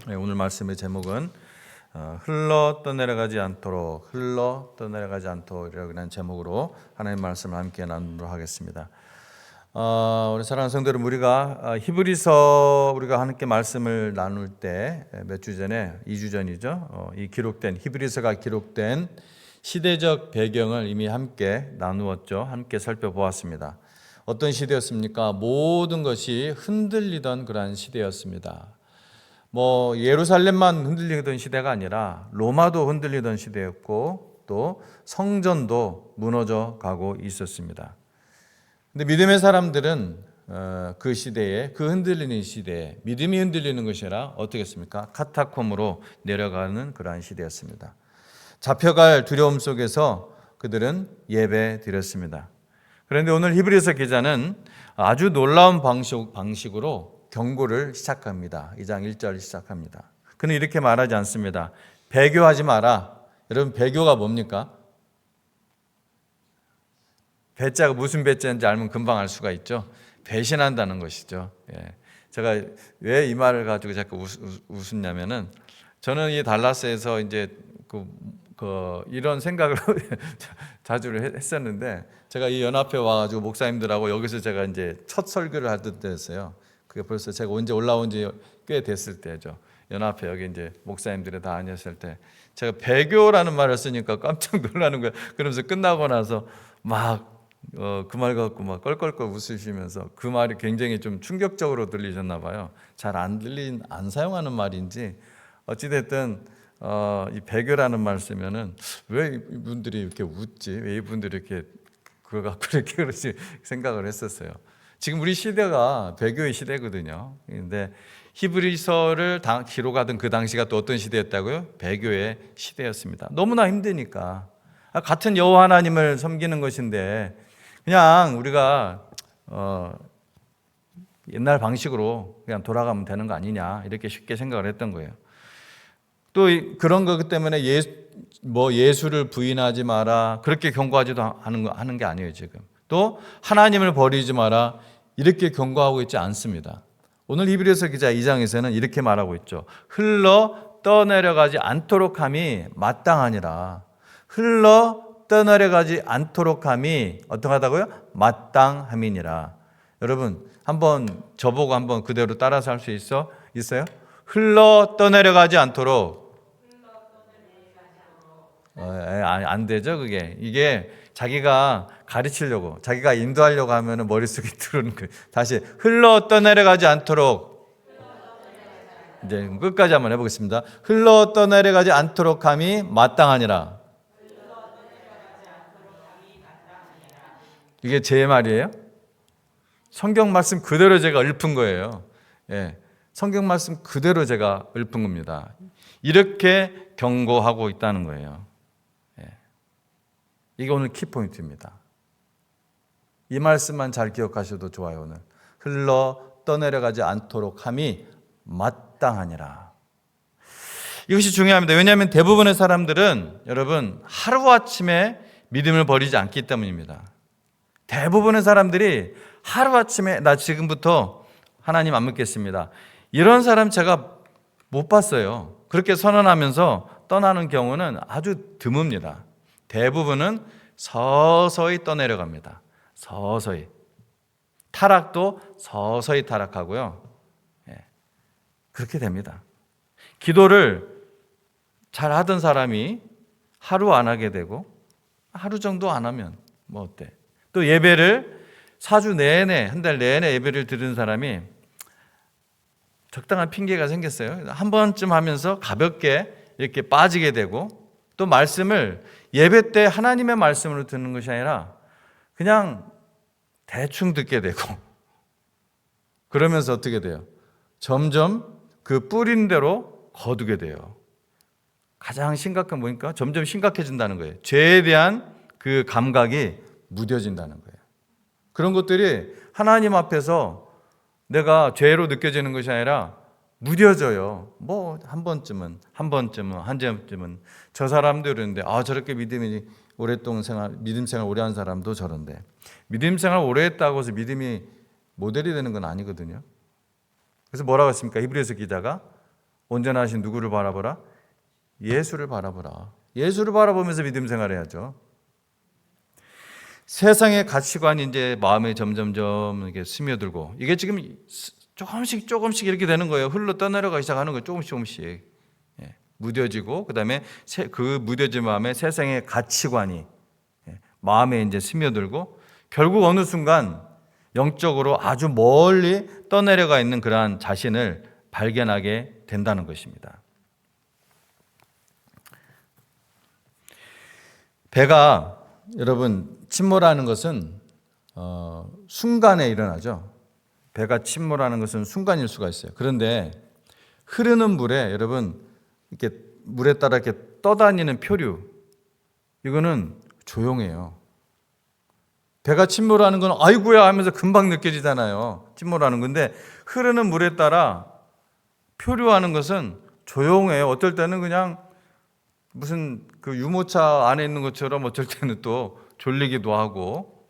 오늘 말씀의 제목은 흘러 떠내려가지 않도록 이라는 제목으로 하나님의 말씀을 함께 나누도록 하겠습니다. 우리 사랑하는 성도 여러분, 우리가 히브리서 우리가 함께 말씀을 나눌 때 몇 주 전에 2주 전이죠. 이 기록된 히브리서가 기록된 시대적 배경을 이미 함께 나누었죠. 함께 살펴보았습니다. 어떤 시대였습니까? 모든 것이 흔들리던 그러한 시대였습니다. 예루살렘만 흔들리던 시대가 아니라 로마도 흔들리던 시대였고 또 성전도 무너져 가고 있었습니다. 근데 믿음의 사람들은 그 시대에, 그 흔들리는 시대에 믿음이 흔들리는 것이 아니라 어떻게 했습니까? 카타콤으로 내려가는 그러한 시대였습니다. 잡혀갈 두려움 속에서 그들은 예배 드렸습니다. 그런데 오늘 히브리서 기자는 아주 놀라운 방식으로 경고를 시작합니다. 2장 1절 시작합니다. 그는 이렇게 말하지 않습니다. 배교하지 마라. 여러분, 배교가 뭡니까? 배자가 무슨 배자인지 알면 금방 알 수가 있죠. 배신한다는 것이죠. 제가 왜 이 말을 가지고 자꾸 웃었냐면은, 저는 이 달라스에서 이제 이런 생각을 자주 했었는데, 제가 이 연합회 와가지고 목사님들하고 여기서 제가 이제 첫 설교를 할 때였어요. 그게 벌써 제가 언제 올라온 지 꽤 됐을 때죠. 연합회 여기 이제 목사님들이 다 아니었을 때, 제가 배교라는 말을 쓰니까 깜짝 놀라는 거예요. 그러면서 끝나고 나서 막 그 말 갖고 막 껄껄껄 웃으시면서, 그 말이 굉장히 좀 충격적으로 들리셨나 봐요. 잘 안 사용하는 말인지 어찌됐든 이 배교라는 말 쓰면은 왜 이분들이 이렇게 웃지? 왜 이분들이 이렇게 그거 갖고 이렇게 그렇지 생각을 했었어요. 지금 우리 시대가 배교의 시대거든요. 근데 히브리서를 기록하던 그 당시가 또 어떤 시대였다고요? 배교의 시대였습니다. 너무나 힘드니까. 같은 여호와 하나님을 섬기는 것인데 그냥 우리가 옛날 방식으로 그냥 돌아가면 되는 거 아니냐, 이렇게 쉽게 생각을 했던 거예요. 또 그런 것 때문에 예수를 부인하지 마라, 그렇게 경고하지도 하는 게 아니에요. 지금 또 하나님을 버리지 마라, 이렇게 경고하고 있지 않습니다. 오늘 히브리서 기자 2장에서는 이렇게 말하고 있죠. 흘러 떠내려가지 않도록 함이 마땅하니라. 흘러 떠내려가지 않도록 함이 어떠하다고요? 마땅함이니라. 여러분, 한번 저보고 한번 그대로 따라서 할 수 있어요? 흘러 떠내려가지 않도록. 안 되죠, 그게. 이게 자기가 가르치려고, 자기가 인도하려고 하면 머릿속에 들어오는 거예요. 다시, 흘러 떠내려가지 않도록. 이제 끝까지 한번 해보겠습니다. 흘러 떠내려가지 않도록 함이 마땅하니라. 이게 제 말이에요? 성경 말씀 그대로 제가 읊은 거예요. 성경 말씀 그대로 제가 읊은 겁니다. 이렇게 경고하고 있다는 거예요. 이게 오늘 키포인트입니다. 이 말씀만 잘 기억하셔도 좋아요. 오늘 흘러 떠내려가지 않도록 함이 마땅하니라. 이것이 중요합니다. 왜냐하면 대부분의 사람들은, 여러분, 하루아침에 믿음을 버리지 않기 때문입니다. 대부분의 사람들이 하루아침에 나 지금부터 하나님 안 믿겠습니다, 이런 사람 제가 못 봤어요. 그렇게 선언하면서 떠나는 경우는 아주 드뭅니다. 대부분은 서서히 떠내려갑니다. 서서히. 타락도 서서히 타락하고요. 그렇게 됩니다. 기도를 잘 하던 사람이 하루 안 하게 되고, 하루 정도 안 하면 뭐 어때? 또 예배를 4주 내내, 한 달 내내 예배를 드리는 사람이 적당한 핑계가 생겼어요. 한 번쯤 하면서 가볍게 이렇게 빠지게 되고, 또 말씀을 예배 때 하나님의 말씀으로 듣는 것이 아니라 그냥 대충 듣게 되고, 그러면서 어떻게 돼요? 점점 그 뿌린 대로 거두게 돼요. 가장 심각한 뭐니까? 점점 심각해진다는 거예요. 죄에 대한 그 감각이 무뎌진다는 거예요. 그런 것들이 하나님 앞에서 내가 죄로 느껴지는 것이 아니라 무뎌져요. 한 번쯤은 저 사람들은 저렇게 믿음 생활 오래 한 사람도 저런데, 믿음 생활 오래 했다고 해서 믿음이 모델이 되는 건 아니거든요. 그래서 뭐라고 했습니까? 히브리서 기자가 온전하신 누구를 바라보라? 예수를 바라보라. 예수를 바라보면서 믿음 생활해야죠. 세상의 가치관이 이제 마음에 점점점 이렇게 스며들고, 이게 지금 조금씩 이렇게 되는 거예요. 흘러 떠내려가기 시작하는 거예요. 조금씩. 무뎌지고, 그 다음에 그 무뎌진 마음에 세상의 가치관이 마음에 이제 스며들고, 결국 어느 순간 영적으로 아주 멀리 떠내려가 있는 그러한 자신을 발견하게 된다는 것입니다. 배가 여러분 침몰하는 것은 순간에 일어나죠. 배가 침몰하는 것은 순간일 수가 있어요. 그런데 흐르는 물에 여러분 이렇게 물에 따라 이렇게 떠다니는 표류, 이거는 조용해요. 배가 침몰하는 건 아이고야 하면서 금방 느껴지잖아요. 침몰하는 건데 흐르는 물에 따라 표류하는 것은 조용해요. 어떨 때는 그냥 무슨 그 유모차 안에 있는 것처럼 어쩔 때는 또 졸리기도 하고,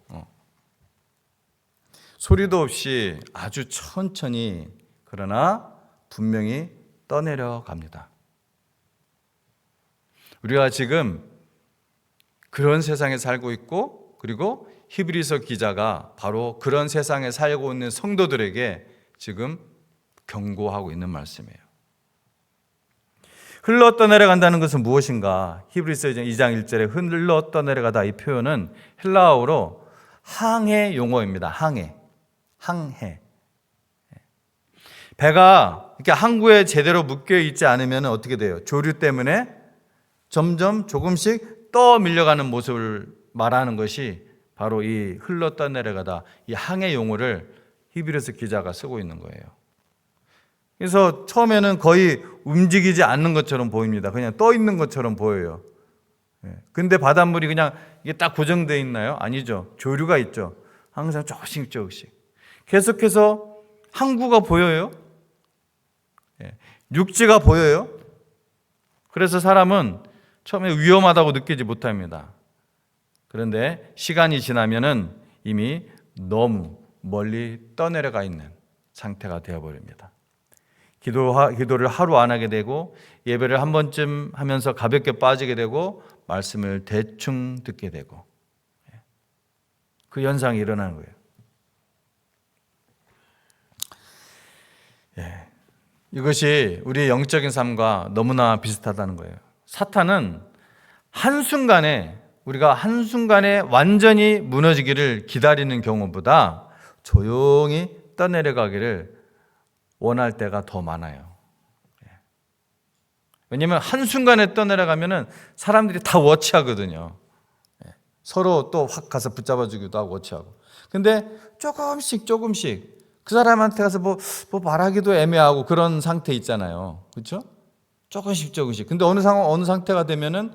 소리도 없이 아주 천천히 그러나 분명히 떠내려 갑니다. 우리가 지금 그런 세상에 살고 있고, 그리고 히브리서 기자가 바로 그런 세상에 살고 있는 성도들에게 지금 경고하고 있는 말씀이에요. 흘러 떠내려간다는 것은 무엇인가? 히브리서 2장 1절에 흘러 떠내려가다, 이 표현은 헬라어로 항해 용어입니다. 항해. 배가 이렇게 항구에 제대로 묶여 있지 않으면 어떻게 돼요? 조류 때문에 점점 조금씩 떠밀려가는 모습을 말하는 것이 바로 이 흘러 떠내려가다, 이 항해 용어를 히브리서 기자가 쓰고 있는 거예요. 그래서 처음에는 거의 움직이지 않는 것처럼 보입니다. 그냥 떠 있는 것처럼 보여요. 근데 바닷물이 그냥 이게 딱 고정되어 있나요? 아니죠. 조류가 있죠. 항상 조금씩. 계속해서 항구가 보여요. 육지가 보여요. 그래서 사람은 처음에 위험하다고 느끼지 못합니다. 그런데 시간이 지나면은 이미 너무 멀리 떠내려가 있는 상태가 되어버립니다. 기도를 하루 안 하게 되고, 예배를 한 번쯤 하면서 가볍게 빠지게 되고, 말씀을 대충 듣게 되고, 그 현상이 일어나는 거예요. 이것이 우리의 영적인 삶과 너무나 비슷하다는 거예요. 사탄은 우리가 한순간에 완전히 무너지기를 기다리는 경우보다 조용히 떠내려가기를 원할 때가 더 많아요. 왜냐하면 한순간에 떠내려가면 사람들이 다 워치하거든요. 서로 또 확 가서 붙잡아주기도 하고 워치하고. 근데 조금씩 그 사람한테 가서 뭐 말하기도 애매하고 그런 상태 있잖아요. 그렇죠? 조금씩. 근데 어느 상태가 되면은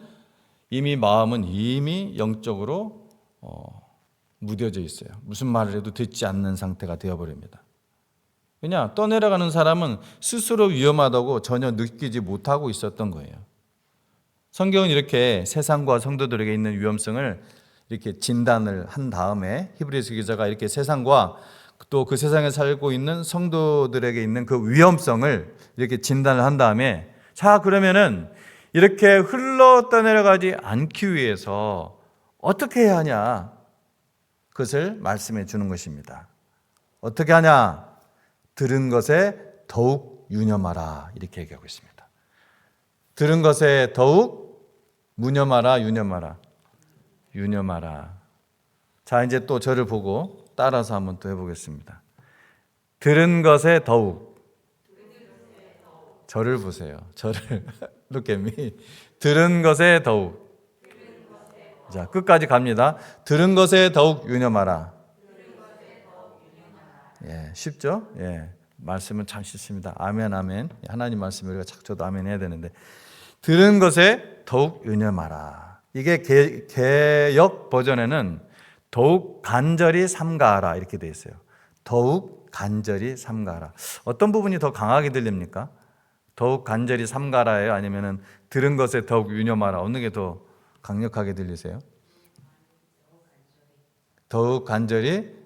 이미 마음은 이미 영적으로 무뎌져 있어요. 무슨 말을 해도 듣지 않는 상태가 되어버립니다. 왜냐? 떠내려가는 사람은 스스로 위험하다고 전혀 느끼지 못하고 있었던 거예요. 성경은 이렇게 세상과 성도들에게 있는 위험성을 이렇게 진단을 한 다음에 히브리서 기자가 이렇게 세상과 또 그 세상에 살고 있는 성도들에게 있는 그 위험성을 이렇게 진단을 한 다음에, 자, 그러면은 이렇게 흘러 떠내려가지 않기 위해서 어떻게 해야 하냐? 그것을 말씀해 주는 것입니다. 어떻게 하냐? 들은 것에 더욱 유념하라, 이렇게 얘기하고 있습니다. 들은 것에 더욱 무념하라, 유념하라. 자, 이제 또 저를 보고 따라서 한번 또 해보겠습니다. 들은 것에 더욱. 저를 보세요. 저를. Look at me. 들은 것에 더욱. 자, 끝까지 갑니다. 들은 것에 더욱 유념하라. 쉽죠? 말씀은 참 쉽습니다. 아멘. 하나님 말씀을 우리가 저도 아멘 해야 되는데, 들은 것에 더욱 유념하라. 이게 개역 버전에는 더욱 간절히 삼가하라 이렇게 되어 있어요. 더욱 간절히 삼가하라. 어떤 부분이 더 강하게 들립니까? 더욱 간절히 삼가라예요? 아니면은 들은 것에 더욱 유념하라? 어느 게 더 강력하게 들리세요? 더욱 간절히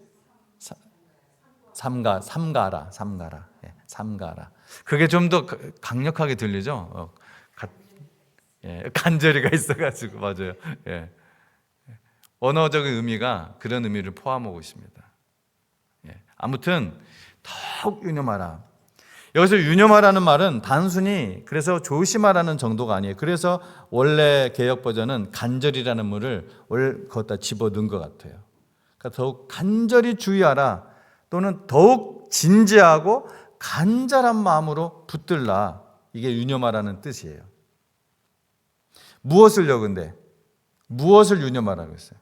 삼가라. 삼가하라. 그게 좀 더 강력하게 들리죠? 간절히가 있어가지고. 맞아요. 예. 언어적인 의미가 그런 의미를 포함하고 있습니다. 아무튼 더욱 유념하라. 여기서 유념하라는 말은 단순히 그래서 조심하라는 정도가 아니에요. 그래서 원래 개역 버전은 간절이라는 말을 거기다 집어넣은 것 같아요. 그러니까 더욱 간절히 주의하라, 또는 더욱 진지하고 간절한 마음으로 붙들라. 이게 유념하라는 뜻이에요. 무엇을요? 근데 무엇을 유념하라고 했어요?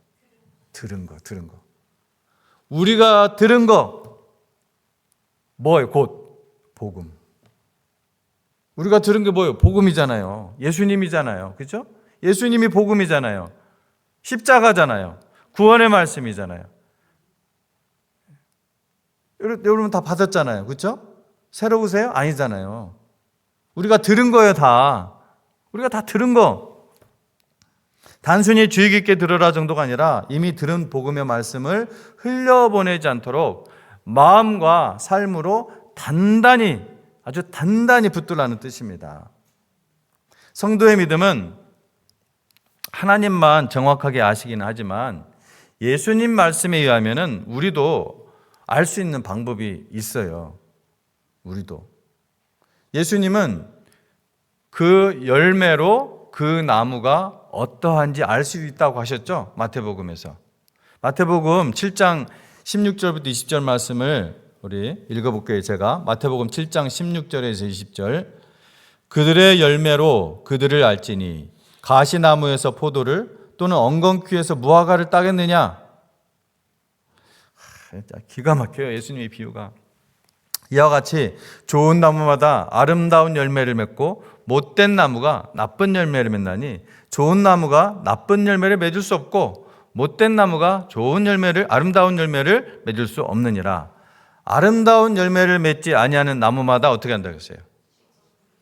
들은 거. 우리가 들은 거 뭐예요? 곧 복음. 우리가 들은 게 뭐예요? 복음이잖아요. 예수님이잖아요. 그렇죠? 예수님이 복음이잖아요. 십자가잖아요. 구원의 말씀이잖아요. 여러분 다 받았잖아요. 그렇죠? 새로우세요? 아니잖아요. 우리가 들은 거예요, 다. 우리가 다 들은 거. 단순히 주의 깊게 들으라 정도가 아니라 이미 들은 복음의 말씀을 흘려보내지 않도록 마음과 삶으로 단단히, 아주 단단히 붙들라는 뜻입니다. 성도의 믿음은 하나님만 정확하게 아시긴 하지만 예수님 말씀에 의하면은 우리도 알 수 있는 방법이 있어요. 우리도. 예수님은 그 열매로 그 나무가 어떠한지 알 수 있다고 하셨죠? 마태복음에서. 마태복음 7장 16절부터 20절 말씀을 우리 읽어볼게요. 제가 마태복음 7장 16절에서 20절. 그들의 열매로 그들을 알지니 가시나무에서 포도를 또는 엉겅퀴에서 무화과를 따겠느냐? 기가 막혀요. 예수님의 비유가. 이와 같이 좋은 나무마다 아름다운 열매를 맺고 못된 나무가 나쁜 열매를 맺나니 좋은 나무가 나쁜 열매를 맺을 수 없고 못된 나무가 아름다운 열매를 맺을 수 없느니라. 아름다운 열매를 맺지 아니하는 나무마다 어떻게 한다고 했어요?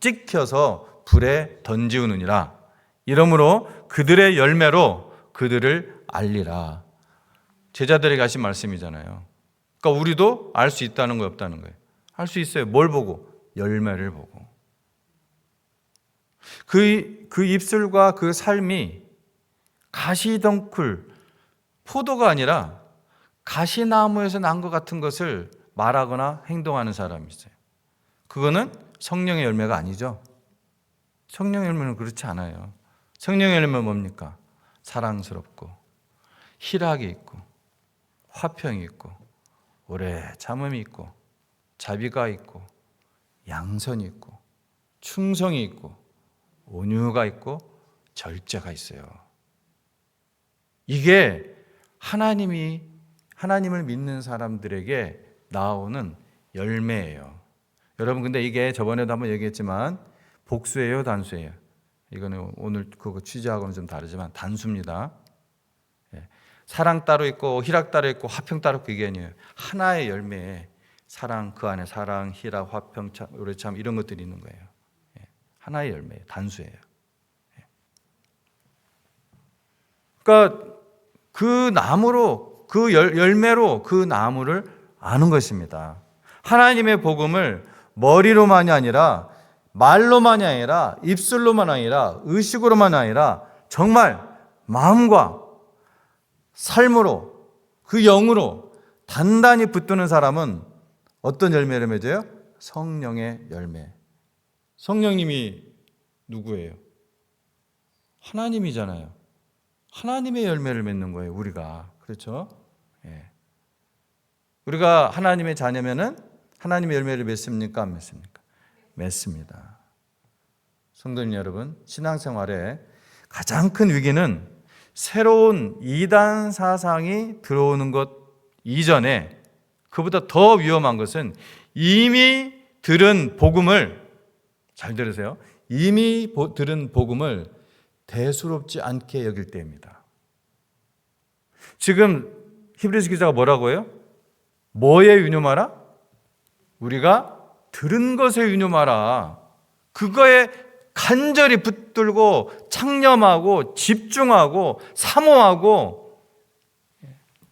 찍혀서 불에 던지우느니라. 이러므로 그들의 열매로 그들을 알리라. 제자들에게 하신 말씀이잖아요. 그러니까 우리도 알 수 있다는 거예요, 없다는 거예요? 할 수 있어요. 뭘 보고? 열매를 보고. 그 입술과 그 삶이 가시덩굴, 포도가 아니라 가시나무에서 난 것 같은 것을 말하거나 행동하는 사람이 있어요. 그거는 성령의 열매가 아니죠. 성령의 열매는 그렇지 않아요. 성령의 열매는 뭡니까? 사랑스럽고 희락이 있고 화평이 있고 오래 참음이 있고 자비가 있고 양선이 있고 충성이 있고 온유가 있고 절제가 있어요. 이게 하나님을 믿는 사람들에게 나오는 열매예요. 여러분, 근데 이게 저번에도 한번 얘기했지만 복수예요, 단수예요? 이거는 오늘 그거 취지하고는 좀 다르지만 단수입니다. 사랑 따로 있고 희락 따로 있고 화평 따로 있고 이게 아니에요. 하나의 열매에 사랑, 그 안에 사랑, 희락, 화평, 오래참 이런 것들이 있는 거예요. 하나의 열매예요. 단수예요. 그러니까 그 나무로, 그 열매로 그 나무를 아는 것입니다. 하나님의 복음을 머리로만이 아니라 말로만이 아니라 입술로만 아니라 의식으로만 아니라 정말 마음과 삶으로 그 영으로 단단히 붙드는 사람은 어떤 열매를 맺어요? 성령의 열매. 성령님이 누구예요? 하나님이잖아요. 하나님의 열매를 맺는 거예요, 우리가. 그렇죠? 우리가 하나님의 자녀면은 하나님의 열매를 맺습니까? 안 맺습니까? 맺습니다. 성도님 여러분, 신앙생활에 가장 큰 위기는 새로운 이단 사상이 들어오는 것 이전에, 그보다 더 위험한 것은 이미 들은 복음을, 잘 들으세요, 이미 들은 복음을 대수롭지 않게 여길 때입니다. 지금 히브리서 기자가 뭐라고 해요? 뭐에 유념하라? 우리가 들은 것에 유념하라. 그거에 간절히 붙들고 창념하고 집중하고 사모하고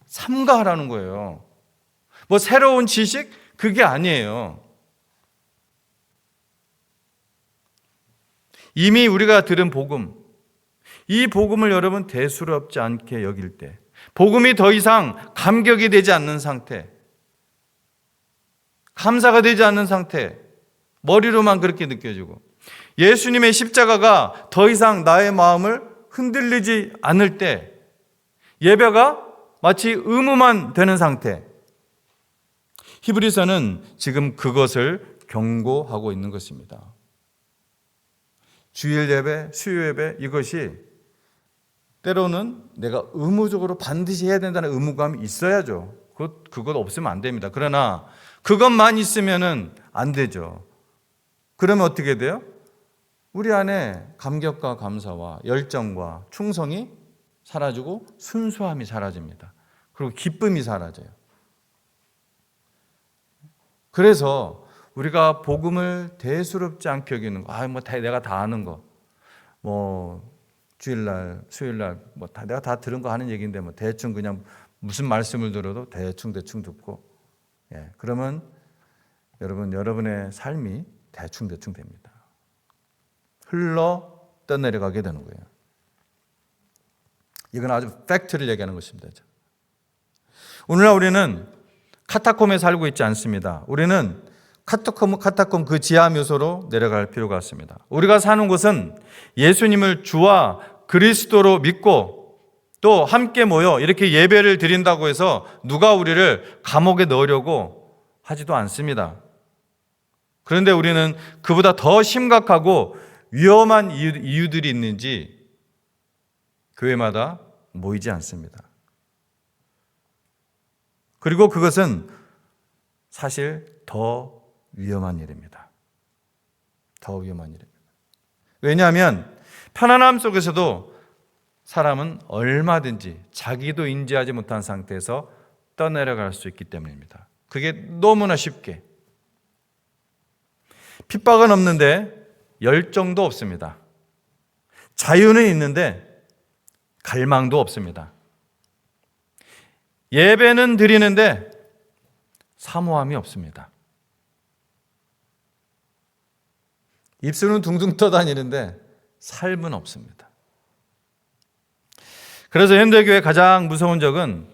삼가하라는 거예요. 뭐 새로운 지식? 그게 아니에요. 이미 우리가 들은 복음, 이 복음을 여러분 대수롭지 않게 여길 때, 복음이 더 이상 감격이 되지 않는 상태, 감사가 되지 않는 상태, 머리로만 그렇게 느껴지고 예수님의 십자가가 더 이상 나의 마음을 흔들리지 않을 때, 예배가 마치 의무만 되는 상태, 히브리서는 지금 그것을 경고하고 있는 것입니다. 주일 예배, 수요 예배, 이것이 때로는 내가 의무적으로 반드시 해야 된다는 의무감이 있어야죠. 그것 없으면 안 됩니다. 그러나 그것만 있으면 안 되죠. 그러면 어떻게 돼요? 우리 안에 감격과 감사와 열정과 충성이 사라지고 순수함이 사라집니다. 그리고 기쁨이 사라져요. 그래서 우리가 복음을 대수롭지 않게 여기는 거, 내가 다 아는 거, 주일날, 수요일날, 내가 다 들은 거 하는 얘기인데, 대충 그냥 무슨 말씀을 들어도 대충 듣고, 그러면 여러분의 삶이 대충 됩니다. 흘러 떠내려가게 되는 거예요. 이건 아주 팩트를 얘기하는 것입니다. 오늘날 우리는 카타콤에 살고 있지 않습니다. 우리는 카타콤 그 지하 묘소로 내려갈 필요가 있습니다. 우리가 사는 곳은 예수님을 주와 그리스도로 믿고 또 함께 모여 이렇게 예배를 드린다고 해서 누가 우리를 감옥에 넣으려고 하지도 않습니다. 그런데 우리는 그보다 더 심각하고 위험한 이유들이 있는지 교회마다 모이지 않습니다. 그리고 그것은 사실 더 위험한 일입니다. 더 위험한 일입니다. 왜냐하면 편안함 속에서도 사람은 얼마든지 자기도 인지하지 못한 상태에서 떠내려갈 수 있기 때문입니다. 그게 너무나 쉽게. 핍박은 없는데 열정도 없습니다. 자유는 있는데 갈망도 없습니다. 예배는 드리는데 사모함이 없습니다. 입술은 둥둥 떠다니는데 삶은 없습니다. 그래서 현대교회의 가장 무서운 적은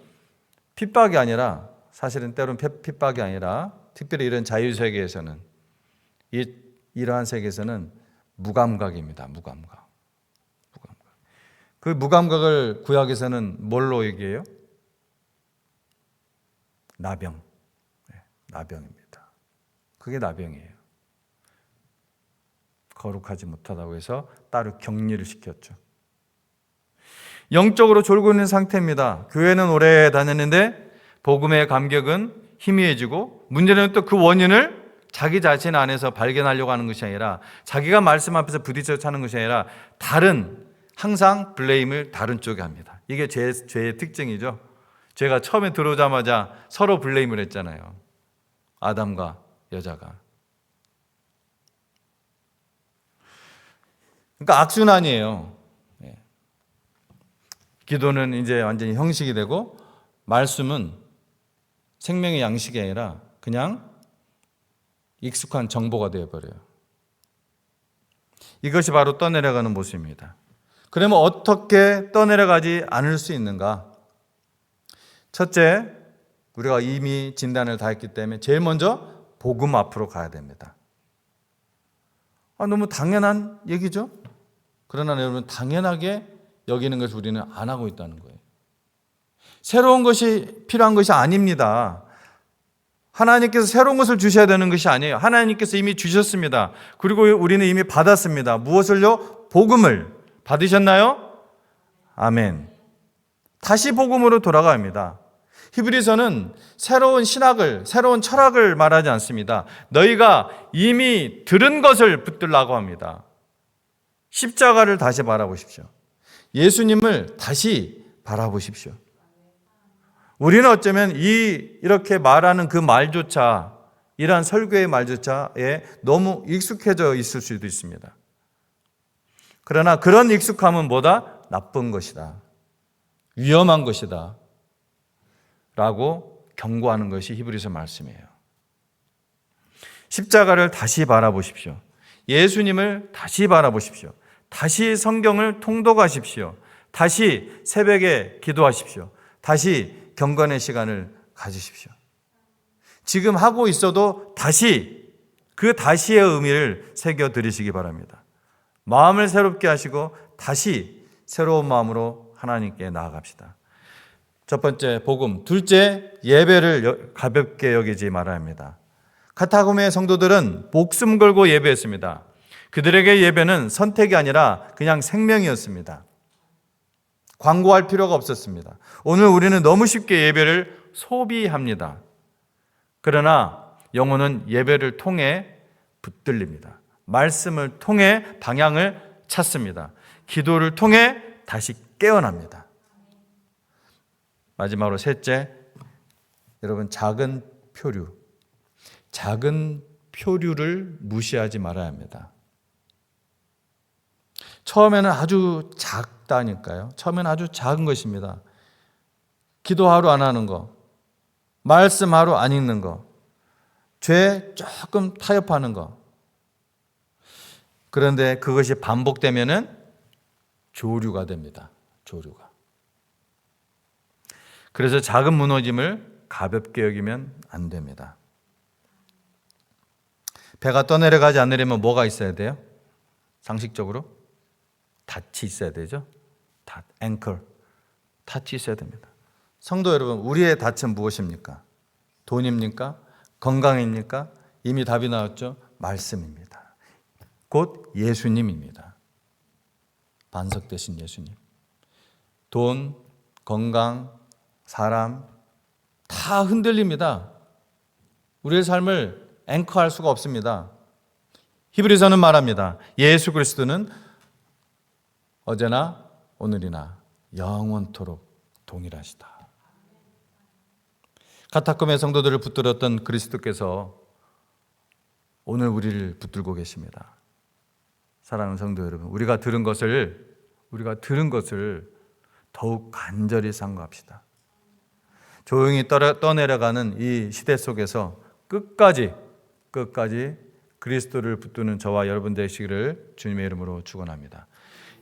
핍박이 아니라, 사실은 때로는 핍박이 아니라, 특별히 이런 자유세계에서는, 이러한 세계에서는 무감각입니다. 무감각. 그 무감각을 구약에서는 뭘로 얘기해요? 나병. 나병입니다. 그게 나병이에요. 거룩하지 못하다고 해서 따로 격리를 시켰죠. 영적으로 졸고 있는 상태입니다. 교회는 오래 다녔는데 복음의 감격은 희미해지고, 문제는 또 그 원인을 자기 자신 안에서 발견하려고 하는 것이 아니라, 자기가 말씀 앞에서 부딪혀 차는 것이 아니라 항상 블레임을 다른 쪽에 합니다. 이게 죄의 특징이죠. 죄가 처음에 들어오자마자 서로 블레임을 했잖아요. 아담과 여자가. 그러니까 악순환이에요. 기도는 이제 완전히 형식이 되고, 말씀은 생명의 양식이 아니라 그냥 익숙한 정보가 되어버려요. 이것이 바로 떠내려가는 모습입니다. 그러면 어떻게 떠내려가지 않을 수 있는가? 첫째, 우리가 이미 진단을 다 했기 때문에 제일 먼저 복음 앞으로 가야 됩니다. 너무 당연한 얘기죠? 그러나 여러분, 당연하게 여기는 것을 우리는 안 하고 있다는 거예요. 새로운 것이 필요한 것이 아닙니다. 하나님께서 새로운 것을 주셔야 되는 것이 아니에요. 하나님께서 이미 주셨습니다. 그리고 우리는 이미 받았습니다. 무엇을요? 복음을 받으셨나요? 아멘. 다시 복음으로 돌아가야 합니다. 히브리서는 새로운 신학을, 새로운 철학을 말하지 않습니다. 너희가 이미 들은 것을 붙들라고 합니다. 십자가를 다시 바라보십시오. 예수님을 다시 바라보십시오. 우리는 어쩌면 이렇게 말하는 그 말조차, 이러한 설교의 말조차에 너무 익숙해져 있을 수도 있습니다. 그러나 그런 익숙함은 뭐다? 나쁜 것이다. 위험한 것이다. 라고 경고하는 것이 히브리서 말씀이에요. 십자가를 다시 바라보십시오. 예수님을 다시 바라보십시오. 다시 성경을 통독하십시오. 다시 새벽에 기도하십시오. 다시 경건의 시간을 가지십시오. 지금 하고 있어도 다시 그 다시의 의미를 새겨 드리시기 바랍니다. 마음을 새롭게 하시고 다시 새로운 마음으로 하나님께 나아갑시다. 첫 번째 복음, 둘째 예배를 가볍게 여기지 말아야 합니다. 카타고메의 성도들은 목숨 걸고 예배했습니다. 그들에게 예배는 선택이 아니라 그냥 생명이었습니다. 광고할 필요가 없었습니다. 오늘 우리는 너무 쉽게 예배를 소비합니다. 그러나 영혼은 예배를 통해 붙들립니다. 말씀을 통해 방향을 찾습니다. 기도를 통해 다시 깨어납니다. 마지막으로 셋째, 여러분 작은 표류를 무시하지 말아야 합니다. 처음에는 아주 작다니까요. 처음에는 아주 작은 것입니다. 기도 하루 안 하는 거, 말씀 하루 안 읽는 거, 죄 조금 타협하는 거. 그런데 그것이 반복되면은 조류가 됩니다. 조류가. 그래서 작은 무너짐을 가볍게 여기면 안 됩니다. 배가 떠내려가지 않으려면 뭐가 있어야 돼요? 상식적으로 닻이 있어야 되죠. 앵커, 닻이 있어야 됩니다. 성도 여러분, 우리의 닻은 무엇입니까? 돈입니까? 건강입니까? 이미 답이 나왔죠. 말씀입니다. 곧 예수님입니다. 반석 되신 예수님. 돈, 건강, 사람 다 흔들립니다. 우리의 삶을 앵커할 수가 없습니다. 히브리서는 말합니다. 예수 그리스도는 어제나 오늘이나 영원토록 동일하시다. 카타콤의 성도들을 붙들었던 그리스도께서 오늘 우리를 붙들고 계십니다. 사랑하는 성도 여러분, 우리가 들은 것을 더욱 간절히 상고합시다. 조용히 떠내려가는 이 시대 속에서 끝까지 그리스도를 붙드는 저와 여러분 되시기를 주님의 이름으로 축원합니다.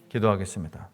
기도하겠습니다.